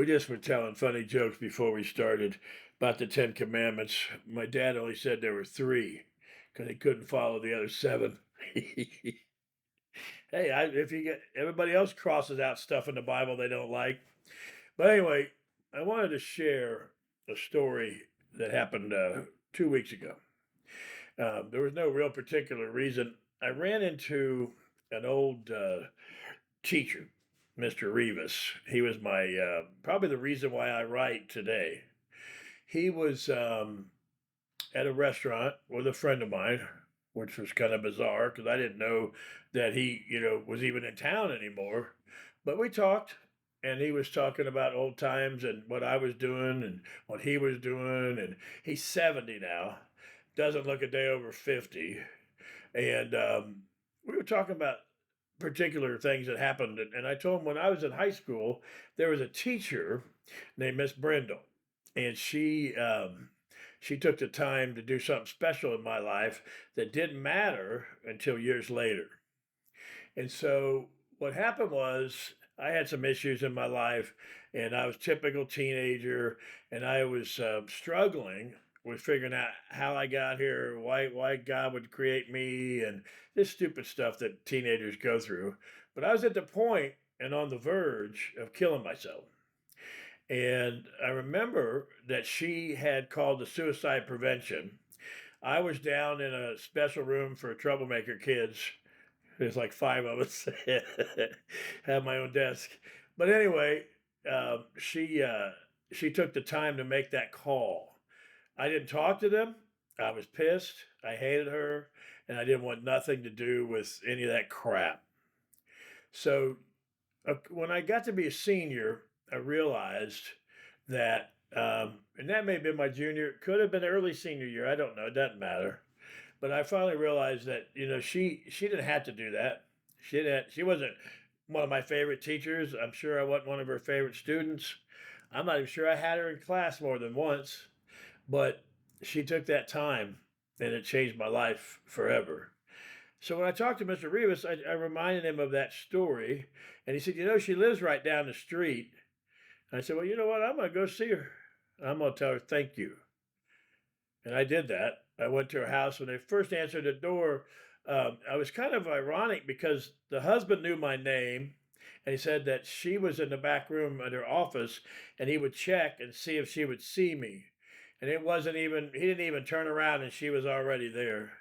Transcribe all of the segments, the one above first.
We just were telling funny jokes before we started about the Ten Commandments. My dad only said there were three because he couldn't follow the other seven. Hey, if you get everybody else crosses out stuff in the Bible they don't like. But anyway, I wanted to share a story that happened 2 weeks ago. There was no real particular reason. I ran into an old teacher, Mr. Rivas. He was my probably the reason why I write today. He was at a restaurant with a friend of mine, which was kind of bizarre because I didn't know that he, was even in town anymore. But we talked, and he was talking about old times and what I was doing and what he was doing. And he's 70 now, doesn't look a day over 50. And we were talking about particular things that happened. And I told him when I was in high school, there was a teacher named Miss Brindle, and she took the time to do something special in my life that didn't matter until years later. And so what happened was I had some issues in my life, and I was typical teenager, and I was struggling with figuring out how I got here, why God would create me, and this stupid stuff that teenagers go through. But I was at the point and on the verge of killing myself. And I remember that she had called the suicide prevention. I was down in a special room for troublemaker kids. There's like five of us. Have my own desk. But anyway, she took the time to make that call. I didn't talk to them. I was pissed. I hated her, and I didn't want nothing to do with any of that crap. So when I got to be a senior, I realized that, and that may have been my junior, could have been early senior year. I don't know. It doesn't matter. But I finally realized that she didn't have to do that. She wasn't one of my favorite teachers. I'm sure I wasn't one of her favorite students. I'm not even sure I had her in class more than once. But she took that time, and it changed my life forever. So when I talked to Mr. Rivas, I reminded him of that story, and he said, she lives right down the street. And I said, well, you know what? I'm going to go see her. I'm going to tell her thank you. And I did that. I went to her house. When they first answered the door, I was kind of ironic because the husband knew my name, and he said that she was in the back room at her office, and he would check and see if she would see me. And he didn't even turn around, and she was already there.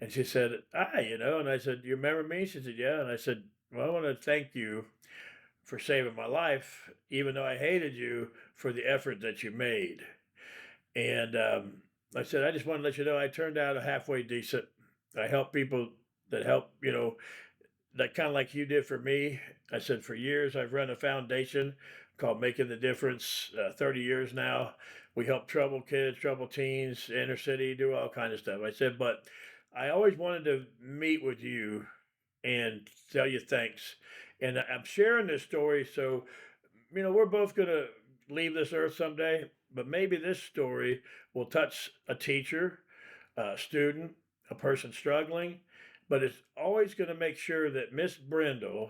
And she said, hi, and I said, you remember me? She said, yeah. And I said, well, I want to thank you for saving my life, even though I hated you for the effort that you made. And I said, I just want to let you know I turned out a halfway decent. I help people that help, that kind of like you did for me. I said, for years, I've run a foundation called Making the Difference, 30 years now. We help troubled kids, troubled teens, inner city, do all kinds of stuff. I said, but I always wanted to meet with you and tell you thanks. And I'm sharing this story so, we're both going to leave this earth someday, but maybe this story will touch a teacher, a student, a person struggling, but it's always going to make sure that Miss Brindle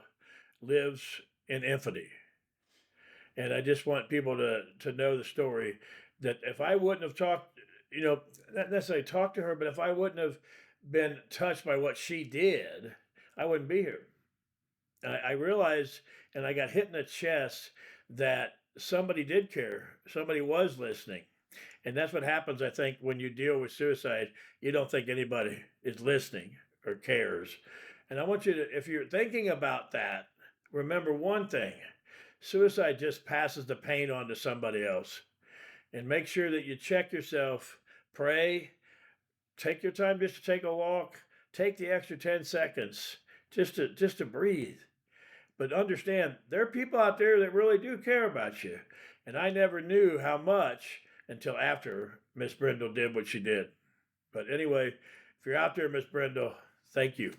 lives in infamy. And I just want people to know the story that if I wouldn't have talked, not necessarily talked to her, but if I wouldn't have been touched by what she did, I wouldn't be here. I realized, and I got hit in the chest, that somebody did care. Somebody was listening. And that's what happens, I think, when you deal with suicide. You don't think anybody is listening or cares. And I want you to, if you're thinking about that, remember one thing: suicide just passes the pain on to somebody else. And make sure that you check yourself, pray, take your time just to take a walk, take the extra 10 seconds just to breathe. But understand, there are people out there that really do care about you. And I never knew how much until after Miss Brindle did what she did. But anyway, if you're out there, Miss Brindle, thank you.